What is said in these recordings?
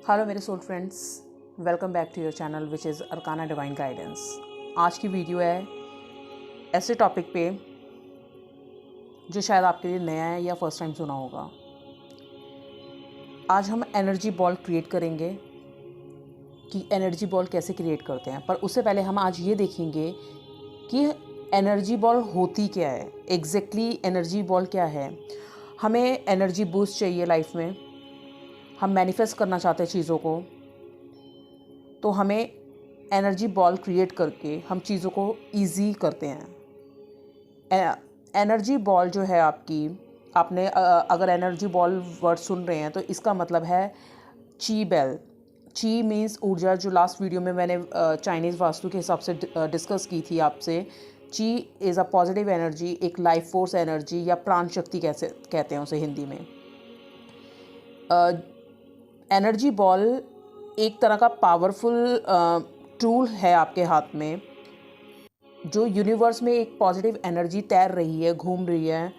Hello मेरे soul friends, welcome back to your channel which is Arcana Divine Guidance. आज की video है ऐसे टॉपिक पे जो शायद आपके लिए नया है या फर्स्ट टाइम सुना होगा। आज हम एनर्जी बॉल क्रिएट करेंगे कि एनर्जी बॉल कैसे क्रिएट करते हैं, पर उससे पहले हम आज ये देखेंगे कि एनर्जी बॉल होती क्या है, एग्जैक्टली एनर्जी बॉल क्या है। हमें एनर्जी बूस्ट चाहिए लाइफ में, हम मैनिफेस्ट करना चाहते हैं चीज़ों को, तो हमें एनर्जी बॉल क्रिएट करके हम चीज़ों को ईजी करते हैं। एनर्जी बॉल जो है आपने अगर एनर्जी बॉल वर्ड सुन रहे हैं तो इसका मतलब है ची बेल। ची मीन्स ऊर्जा, जो लास्ट वीडियो में मैंने चाइनीज़ वास्तु के हिसाब से डिस्कस की थी आपसे। ची इज़ अ पॉजिटिव एनर्जी, एक लाइफ फोर्स एनर्जी या प्राण शक्ति कैसे कहते हैं उसे हिंदी में। एनर्जी बॉल एक तरह का पावरफुल टूल है आपके हाथ में, जो यूनिवर्स में एक पॉजिटिव एनर्जी तैर रही है, घूम रही है।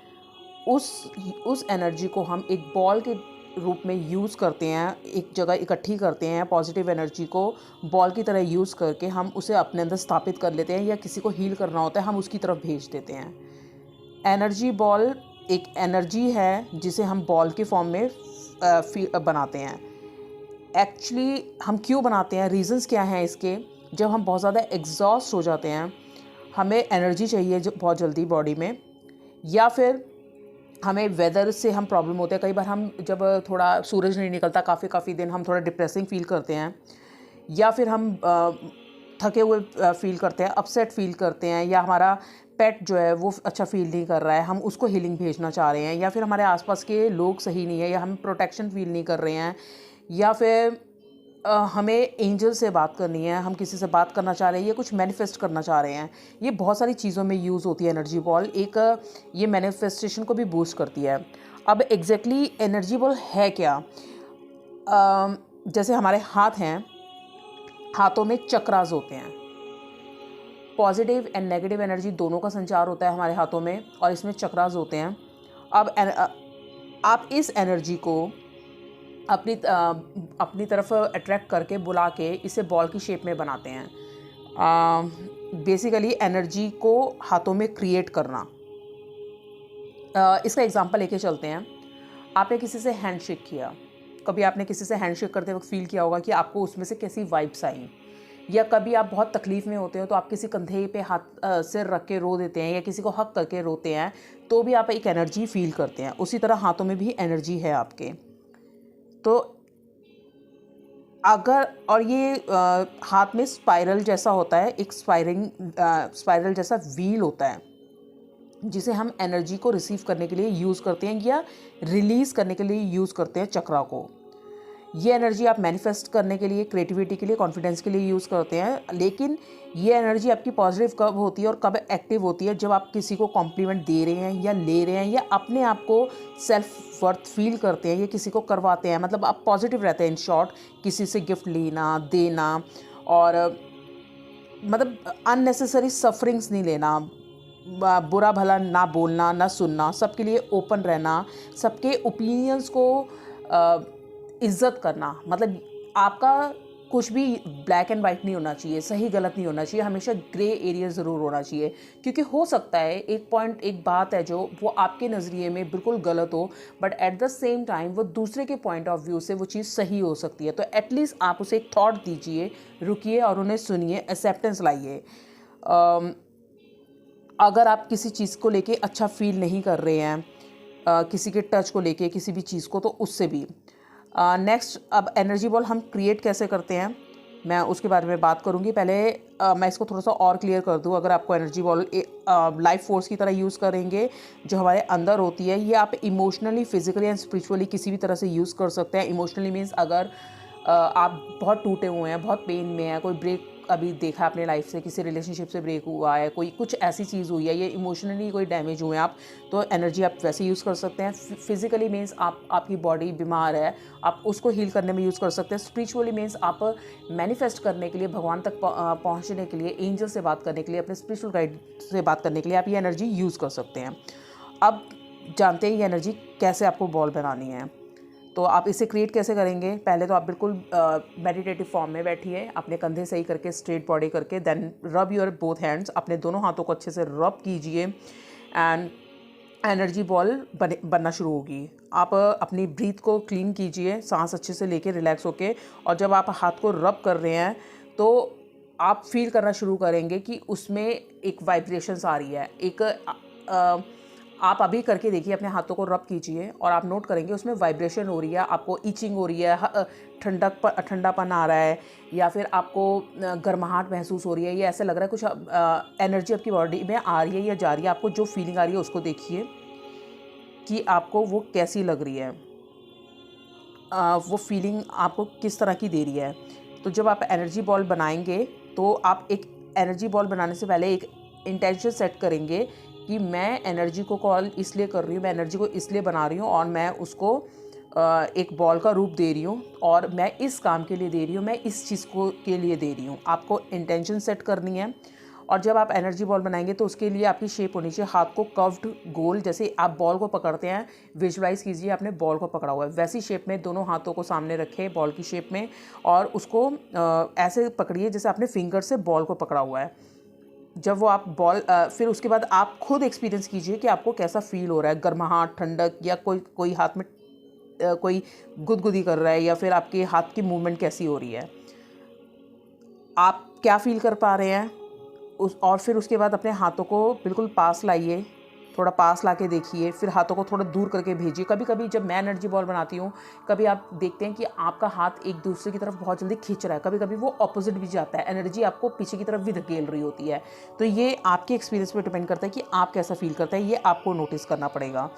उस एनर्जी को हम एक बॉल के रूप में यूज़ करते हैं, एक जगह इकट्ठी करते हैं। पॉजिटिव एनर्जी को बॉल की तरह यूज़ करके हम उसे अपने अंदर स्थापित कर लेते हैं, या किसी को हील करना होता है हम उसकी तरफ भेज देते हैं। एनर्जी बॉल एक एनर्जी है जिसे हम बॉल के फॉर्म में बनाते हैं। एक्चुअली हम क्यों बनाते हैं, रीजंस क्या हैं इसके। जब हम बहुत ज़्यादा एग्जॉस्ट हो जाते हैं, हमें एनर्जी चाहिए जो बहुत जल्दी बॉडी में, या फिर हमें वेदर से हम प्रॉब्लम होते हैं। कई बार हम जब थोड़ा सूरज नहीं निकलता काफ़ी दिन, हम थोड़ा डिप्रेसिंग फील करते हैं, या फिर हम थके हुए फील करते हैं, अपसेट फील करते हैं, या हमारा पेट जो है वो अच्छा फील नहीं कर रहा है, हम उसको हीलिंग भेजना चाह रहे हैं, या फिर हमारे आसपास के लोग सही नहीं है, या हम प्रोटेक्शन फील नहीं कर रहे हैं, या फिर हमें एंजल से बात करनी है, हम किसी से बात करना चाह रहे हैं, या कुछ मैनिफेस्ट करना चाह रहे हैं। ये बहुत सारी चीज़ों में यूज़ होती है एनर्जी बॉल। ये मैनिफेस्टेशन को भी बूस्ट करती है। अब एग्जैक्टली एनर्जी बॉल है क्या। जैसे हमारे हाथ हैं, हाथों में चक्रास होते हैं। पॉजिटिव एंड नेगेटिव एनर्जी दोनों का संचार होता है हमारे हाथों में, और इसमें चक्रास होते हैं। अब आप इस एनर्जी को अपनी तरफ अट्रैक्ट करके बुला के इसे बॉल की शेप में बनाते हैं। बेसिकली एनर्जी को हाथों में क्रिएट करना। इसका एग्जांपल लेके चलते हैं। आपने किसी से हैंडशेक किया, कभी आपने किसी से हैंडशेक करते वक्त फील किया होगा कि आपको उसमें से कैसी वाइब्स आई, या कभी आप बहुत तकलीफ़ में होते हो तो आप किसी कंधे पे हाथ सिर रख के रो देते हैं, या किसी को हक करके रोते हैं, तो भी आप एक एनर्जी फील करते हैं। उसी तरह हाथों में भी एनर्जी है आपके। तो अगर, और ये हाथ में स्पाइरल जैसा होता है, एक स्पाइरल जैसा व्हील होता है, जिसे हम एनर्जी को रिसीव करने के लिए यूज़ करते हैं या रिलीज़ करने के लिए यूज़ करते हैं चक्रा को। ये एनर्जी आप मैनिफेस्ट करने के लिए, क्रिएटिविटी के लिए, कॉन्फिडेंस के लिए यूज़ करते हैं। लेकिन ये एनर्जी आपकी पॉजिटिव कब होती है और कब एक्टिव होती है, जब आप किसी को कॉम्प्लीमेंट दे रहे हैं या ले रहे हैं, या अपने आप को सेल्फ वर्थ फील करते हैं, या किसी को करवाते हैं। मतलब आप पॉजिटिव रहते हैं। इन शॉर्ट, किसी से गिफ्ट लेना, देना, और मतलब अननेसेसरी सफरिंग्स नहीं लेना, बुरा भला ना बोलना, ना सुनना, सबके लिए ओपन रहना, सबके ओपिनियंस को इज्जत करना। मतलब आपका कुछ भी ब्लैक एंड वाइट नहीं होना चाहिए, सही गलत नहीं होना चाहिए, हमेशा ग्रे एरिया ज़रूर होना चाहिए। क्योंकि हो सकता है एक बात है जो वो आपके नज़रिए में बिल्कुल गलत हो, but at the same time वो दूसरे के पॉइंट ऑफ व्यू से वो चीज़ सही हो सकती है। तो एटलीस्ट आप उसे एक थॉट दीजिए, रुकिए और उन्हें सुनिए, एक्सेप्टेंस लाइए। अगर आप किसी चीज़ को लेके अच्छा फील नहीं कर रहे हैं, किसी के टच को लेके, किसी भी चीज़ को, तो उससे भी नेक्स्ट। अब एनर्जी बॉल हम क्रिएट कैसे करते हैं, मैं उसके बारे में बात करूंगी। पहले मैं इसको थोड़ा सा और क्लियर कर दूं। अगर आपको एनर्जी बॉल लाइफ फोर्स की तरह यूज़ करेंगे जो हमारे अंदर होती है, ये आप इमोशनली, फिजिकली एंड स्पिरिचुअली किसी भी तरह से यूज़ कर सकते हैं। इमोशनली मीन्स अगर आप बहुत टूटे हुए हैं, बहुत पेन में हैं, कोई ब्रेक अभी देखा अपने लाइफ से, किसी रिलेशनशिप से ब्रेक हुआ है, कोई कुछ ऐसी चीज़ हुई है, ये इमोशनली कोई डैमेज हुए हैं आप, तो एनर्जी आप वैसे यूज़ कर सकते हैं। फिजिकली मीन्स आपकी बॉडी बीमार है, आप उसको हील करने में यूज़ कर सकते हैं। स्पिरिचुअली मीन्स आप मैनिफेस्ट करने के लिए, भगवान तक पहुँचने के लिए, एंजल से बात करने के लिए, अपने स्पिरिचुअल गाइड से बात करने के लिए आप ये एनर्जी यूज़ कर सकते हैं। अब जानते हैं ये एनर्जी कैसे आपको बॉल बनानी है। तो आप इसे क्रिएट कैसे करेंगे? पहले तो आप बिल्कुल मेडिटेटिव फॉर्म में बैठिए, अपने कंधे सही करके, स्ट्रेट बॉडी करके, then rub your both hands, अपने दोनों हाथों को अच्छे से रब कीजिए एंड एनर्जी बॉल बनना शुरू होगी। आप अपनी ब्रीथ को क्लीन कीजिए, सांस अच्छे से लेके रिलैक्स होके, और जब आप हाथ को रब कर रहे हैं तो आप फील करना शुरू करेंगे कि उसमें एक वाइब्रेशंस आ रही है। आप अभी करके देखिए, अपने हाथों को रब कीजिए और आप नोट करेंगे उसमें वाइब्रेशन हो रही है, आपको ईचिंग हो रही है, ठंडापन आ रहा है, या फिर आपको गर्माहट महसूस हो रही है, या ऐसा लग रहा है कुछ एनर्जी आपकी बॉडी में आ रही है या जा रही है। आपको जो फीलिंग आ रही है उसको देखिए कि आपको वो कैसी लग रही है, वो फीलिंग आपको किस तरह की दे रही है। तो जब आप एनर्जी बॉल बनाएंगे तो आप एक एनर्जी बॉल बनाने से पहले एक इंटेंशन सेट करेंगे कि मैं एनर्जी को कॉल इसलिए कर रही हूँ, मैं एनर्जी को इसलिए बना रही हूँ और मैं उसको एक बॉल का रूप दे रही हूँ, और मैं इस काम के लिए दे रही हूँ, मैं इस चीज़ को के लिए दे रही हूँ। आपको इंटेंशन सेट करनी है। और जब आप एनर्जी बॉल बनाएंगे तो उसके लिए आपकी शेप होनी चाहिए हाथ को कर्व्ड गोल, जैसे आप बॉल को पकड़ते हैं, विजुलाइज कीजिए आपने बॉल को पकड़ा हुआ है, वैसी शेप में दोनों हाथों को सामने रखें बॉल की शेप में, और उसको ऐसे पकड़िए जैसे आपने फिंगर से बॉल को पकड़ा हुआ है। जब वो आप बॉल फिर उसके बाद आप खुद एक्सपीरियंस कीजिए कि आपको कैसा फील हो रहा है, गर्माहट, ठंडक, या कोई हाथ में कोई गुदगुदी कर रहा है, या फिर आपके हाथ की मूवमेंट कैसी हो रही है, आप क्या फील कर पा रहे हैं और फिर उसके बाद अपने हाथों को बिल्कुल पास लाइए, थोड़ा पास ला के देखिए, फिर हाथों को थोड़ा दूर करके भेजिए। कभी कभी जब मैं एनर्जी बॉल बनाती हूँ, कभी आप देखते हैं कि आपका हाथ एक दूसरे की तरफ बहुत जल्दी खींच रहा है, कभी कभी वो ऑपोजिट भी जाता है, एनर्जी आपको पीछे की तरफ भी धकेल रही होती है। तो ये आपके एक्सपीरियंस पर डिपेंड करता है कि आप कैसा फील करते हैं, ये आपको नोटिस करना पड़ेगा।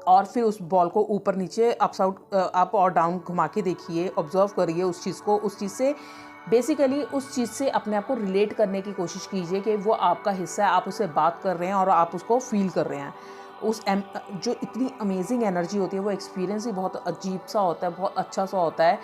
और फिर उस बॉल को ऊपर नीचे अप और डाउन घुमा के देखिए, ऑब्जर्व करिए उस चीज़ को, उस चीज़ से बेसिकली उस चीज़ से अपने आप को रिलेट करने की कोशिश कीजिए कि वो आपका हिस्सा है, आप उससे बात कर रहे हैं और आप उसको फील कर रहे हैं। जो इतनी अमेजिंग एनर्जी होती है, वो एक्सपीरियंस ही बहुत अजीब सा होता है, बहुत अच्छा सा होता है।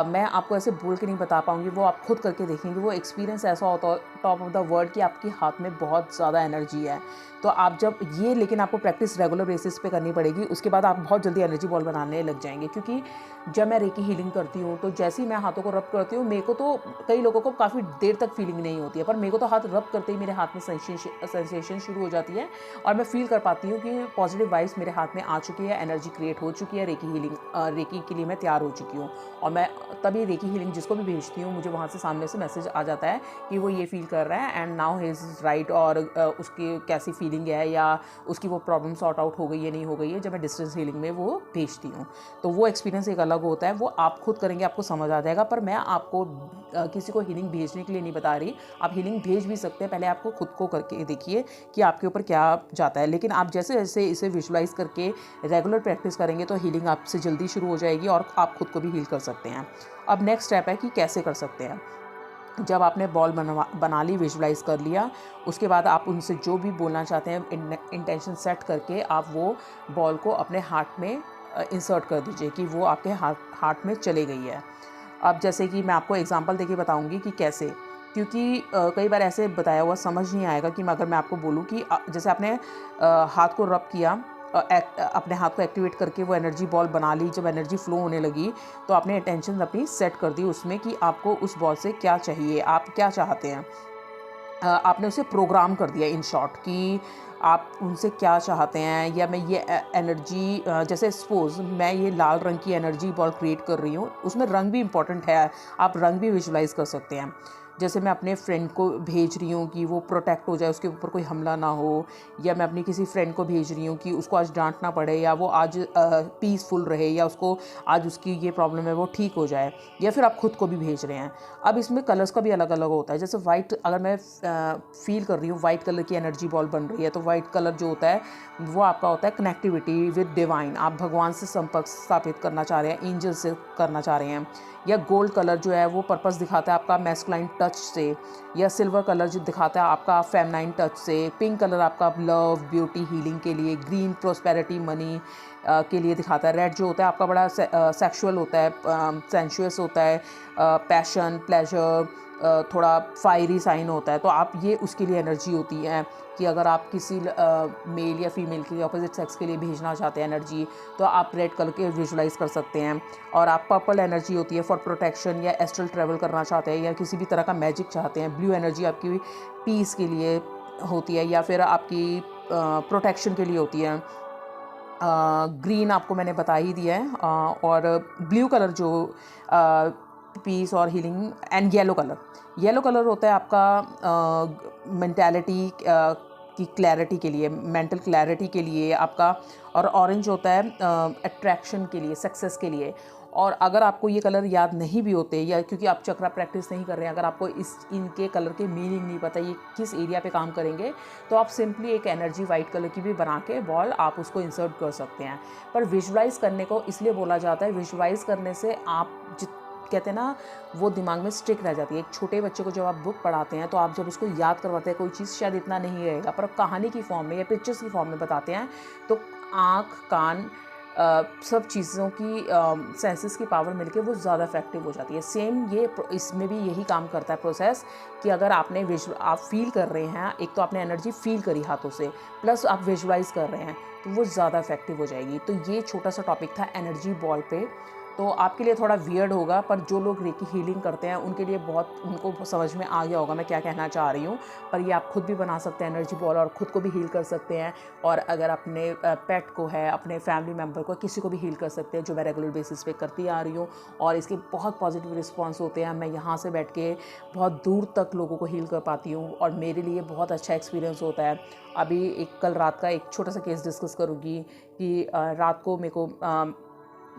मैं आपको ऐसे बोल के नहीं बता पाऊँगी, वो आप खुद करके देखेंगे। वो एक्सपीरियंस ऐसा होता है टॉप ऑफ द वर्ल्ड कि आपके हाथ में बहुत ज़्यादा एनर्जी है। तो आप जब ये, लेकिन आपको प्रैक्टिस रेगुलर बेसिस पे करनी पड़ेगी, उसके बाद आप बहुत जल्दी एनर्जी बॉल बनाने लग जाएंगे। क्योंकि जब मैं रेकी हीलिंग करती हूँ तो जैसे ही मैं हाथों को रब करती हूँ, मेरे को तो, कई लोगों को काफ़ी देर तक फीलिंग नहीं होती है, पर मेरे को तो हाथ रब करते ही मेरे हाथ में सेंसेशन शुरू हो जाती है, और मैं फील कर पाती हूँ कि पॉजिटिव वाइब्स मेरे हाथ में आ चुकी है, एनर्जी क्रिएट हो चुकी है, रेकी के लिए मैं तैयार हो चुकी हूँ। और मैं तभी रेकी हीलिंग जिसको भी भेजती हूँ, मुझे वहाँ से सामने से मैसेज आ जाता है कि वो ये फील कर रहा है and now he is right, और उसकी कैसी फीलिंग है, या उसकी वो प्रॉब्लम सॉर्ट आउट हो गई है, नहीं हो गई है, जब मैं डिस्टेंस हीलिंग में वो भेजती हूँ। तो वो एक्सपीरियंस एक अलग होता है, वो आप खुद करेंगे आपको समझ आ जाएगा। पर मैं आपको किसी को हीलिंग भेजने के लिए नहीं बता रही, आप हीलिंग भेज भी सकते हैं, पहले आपको खुद को करके देखिए कि आपके ऊपर क्या जाता है। लेकिन आप जैसे जैसे इसे विजुलाइज करके रेगुलर प्रैक्टिस करेंगे तो हीलिंग आपसे जल्दी शुरू हो जाएगी और आप खुद को भी हील कर सकते हैं। अब नेक्स्ट स्टेप है कि कैसे कर सकते हैं। जब आपने बॉल बना ली, विजुलाइज कर लिया, उसके बाद आप उनसे जो भी बोलना चाहते हैं इंटेंशन सेट करके आप वो बॉल को अपने हार्ट में इंसर्ट कर दीजिए कि वो आपके हार्ट में चले गई है। अब जैसे कि मैं आपको एग्जांपल देके बताऊंगी कि कैसे, क्योंकि कई बार ऐसे बताया हुआ समझ नहीं आएगा कि अगर मैं आपको बोलूँ कि जैसे आपने हाथ को रब किया, अपने हाथ को एक्टिवेट करके वो एनर्जी बॉल बना ली, जब एनर्जी फ्लो होने लगी तो आपने अटेंशन अपनी सेट कर दी उसमें कि आपको उस बॉल से क्या चाहिए, आप क्या चाहते हैं। आपने उसे प्रोग्राम कर दिया इन शॉर्ट कि आप उनसे क्या चाहते हैं, या मैं ये एनर्जी, जैसे सपोज मैं ये लाल रंग की एनर्जी बॉल क्रिएट कर रही हूँ, उसमें रंग भी इम्पॉर्टेंट है, आप रंग भी विजुलाइज कर सकते हैं। जैसे मैं अपने फ्रेंड को भेज रही हूँ कि वो प्रोटेक्ट हो जाए, उसके ऊपर कोई हमला ना हो, या मैं अपनी किसी फ्रेंड को भेज रही हूँ कि उसको आज डांटना पड़े, या वो आज पीसफुल रहे, या उसको आज उसकी ये प्रॉब्लम है वो ठीक हो जाए, या फिर आप खुद को भी भेज रहे हैं। अब इसमें कलर्स का भी अलग अलग होता है। जैसे वाइट, अगर मैं फील कर रही हूँ वाइट कलर की एनर्जी बॉल बन रही है, तो वाइट कलर जो होता है वो आपका होता है कनेक्टिविटी विद डिवाइन, आप भगवान से संपर्क स्थापित करना चाह रहे हैं, एंजल से करना चाह रहे हैं। या गोल्ड कलर जो है वो पर्पस दिखाता है आपका मैस्कुलाइन टच से, या सिल्वर कलर जो दिखाता है आपका फेमिनाइन टच से। पिंक कलर आपका लव, ब्यूटी, हीलिंग के लिए। ग्रीन प्रोस्पेरिटी, मनी, के लिए दिखाता है। रेड जो होता है आपका बड़ा सेक्सुअल होता है, सेंशुअस होता है, पैशन, प्लेजर, थोड़ा फायरी साइन होता है। तो आप ये उसके लिए एनर्जी होती है कि अगर आप किसी मेल या फीमेल के ऑपोजिट सेक्स के लिए भेजना चाहते हैं एनर्जी, तो आप रेड कलर के विजुलाइज कर सकते हैं। और आप पर्पल एनर्जी होती है फॉर प्रोटेक्शन या एस्ट्रल ट्रैवल करना चाहते हैं या किसी भी तरह का मैजिक चाहते हैं। ब्लू एनर्जी आपकी पीस के लिए होती है या फिर आपकी प्रोटेक्शन के लिए होती है। ग्रीन आपको मैंने बता ही दिया है। और ब्लू कलर जो पीस और हीलिंग, एंड येलो कलर होता है आपका मेंटालिटी की क्लैरिटी के लिए, मेंटल क्लैरिटी के लिए आपका। और ऑरेंज होता है अट्रैक्शन के लिए, सक्सेस के लिए। और अगर आपको ये कलर याद नहीं भी होते या क्योंकि आप चक्रा प्रैक्टिस नहीं कर रहे हैं, अगर आपको इनके कलर के मीनिंग नहीं पता ये किस एरिया पे काम करेंगे, तो आप सिंपली एक एनर्जी वाइट कलर की भी बना के बॉल आप उसको इंसर्ट कर सकते हैं। पर विजुलाइज करने को इसलिए बोला जाता है, विजुलाइज करने से आप कहते हैं ना, वो दिमाग में स्टिक रह जाती है। एक छोटे बच्चे को जब आप बुक पढ़ाते हैं तो आप जब उसको याद करवाते हैं, कोई चीज़ शायद इतना नहीं रहेगा, पर कहानी की फॉर्म में या पिक्चर्स की फॉर्म में बताते हैं, तो आँख, कान, सब चीज़ों की सेंसेस की पावर मिलके वो ज़्यादा इफेक्टिव हो जाती है। सेम ये इसमें भी यही काम करता है प्रोसेस कि अगर आपने आप फील कर रहे हैं, एक तो आपने एनर्जी फील करी हाथों से, प्लस आप विजुलाइज कर रहे हैं, तो वो ज़्यादा इफेक्टिव हो जाएगी। तो ये छोटा सा टॉपिक था एनर्जी बॉल पे। तो आपके लिए थोड़ा वियर्ड होगा, पर जो लोग रेकी हीलिंग करते हैं उनके लिए बहुत, उनको समझ में आ गया होगा मैं क्या कहना चाह रही हूँ। पर ये आप खुद भी बना सकते हैं एनर्जी बॉल और ख़ुद को भी हील कर सकते हैं। और अगर अपने पेट को है, अपने फैमिली मेम्बर को, किसी को भी हील कर सकते हैं, जो मैं रेगुलर बेसिस पे करती आ रही हूँ। और इसके बहुत पॉजिटिव रिस्पॉन्स होते हैं। मैं यहाँ से बैठ के बहुत दूर तक लोगों को हील कर पाती हूँ और मेरे लिए बहुत अच्छा एक्सपीरियंस होता है। अभी कल रात का एक छोटा सा केस डिस्कस करूँगी कि रात को मेरे को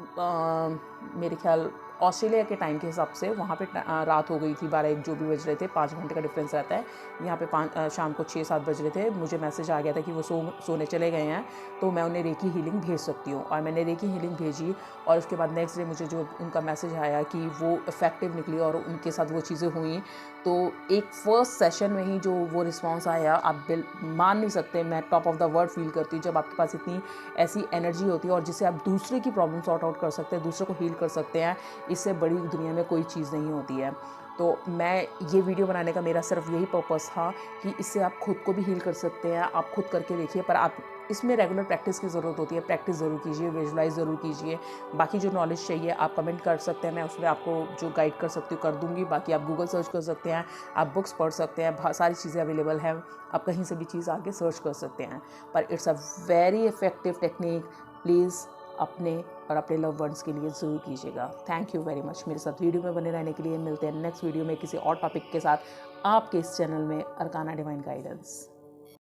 मेरे ख्याल ऑस्ट्रेलिया के टाइम के हिसाब से वहाँ पे रात हो गई थी, 12-1 जो भी बज रहे थे, 5 घंटे का डिफरेंस रहता है। यहाँ पे शाम को 6-7 बज रहे थे। मुझे मैसेज आ गया था कि वो सोने चले गए हैं, तो मैं उन्हें रेकी हीलिंग भेज सकती हूँ। और मैंने रेकी हीलिंग भेजी और उसके बाद नेक्स्ट डे मुझे जो उनका मैसेज आया कि वो इफ़ेक्टिव निकली और उनके साथ वो चीज़ें हुई। तो एक फर्स्ट सेशन में ही जो वो रिस्पॉन्स आया, आप मान नहीं सकते, मैं top of the world feel करती हूँ जब आपके पास इतनी ऐसी एनर्जी होती है और जिससे आप दूसरे की प्रॉब्लम सॉर्ट आउट कर सकते हैं, दूसरे को हील कर सकते हैं। इससे बड़ी दुनिया में कोई चीज़ नहीं होती है। तो मैं ये वीडियो बनाने का मेरा सिर्फ यही पर्पस था कि इससे आप खुद को भी हील कर सकते हैं। आप खुद करके देखिए, पर आप इसमें रेगुलर प्रैक्टिस की ज़रूरत होती है। प्रैक्टिस ज़रूर कीजिए, विजुलाइज ज़रूर कीजिए। बाकी जो नॉलेज चाहिए आप कमेंट कर सकते हैं, मैं उसमें आपको जो गाइड कर सकती हूँ कर दूँगी। बाकी आप गूगल सर्च कर सकते हैं, आप बुक्स पढ़ सकते हैं, सारी चीज़ें अवेलेबल हैं, आप कहीं से भी चीज़ आके सर्च कर सकते हैं। पर it's a very effective technique. Please अपने और अपने लव वंस के लिए ज़रूर कीजिएगा। थैंक यू वेरी मच मेरे साथ वीडियो में बने रहने के लिए। मिलते हैं नेक्स्ट वीडियो में किसी और टॉपिक के साथ आपके इस चैनल में, अरकाना डिवाइन गाइडेंस।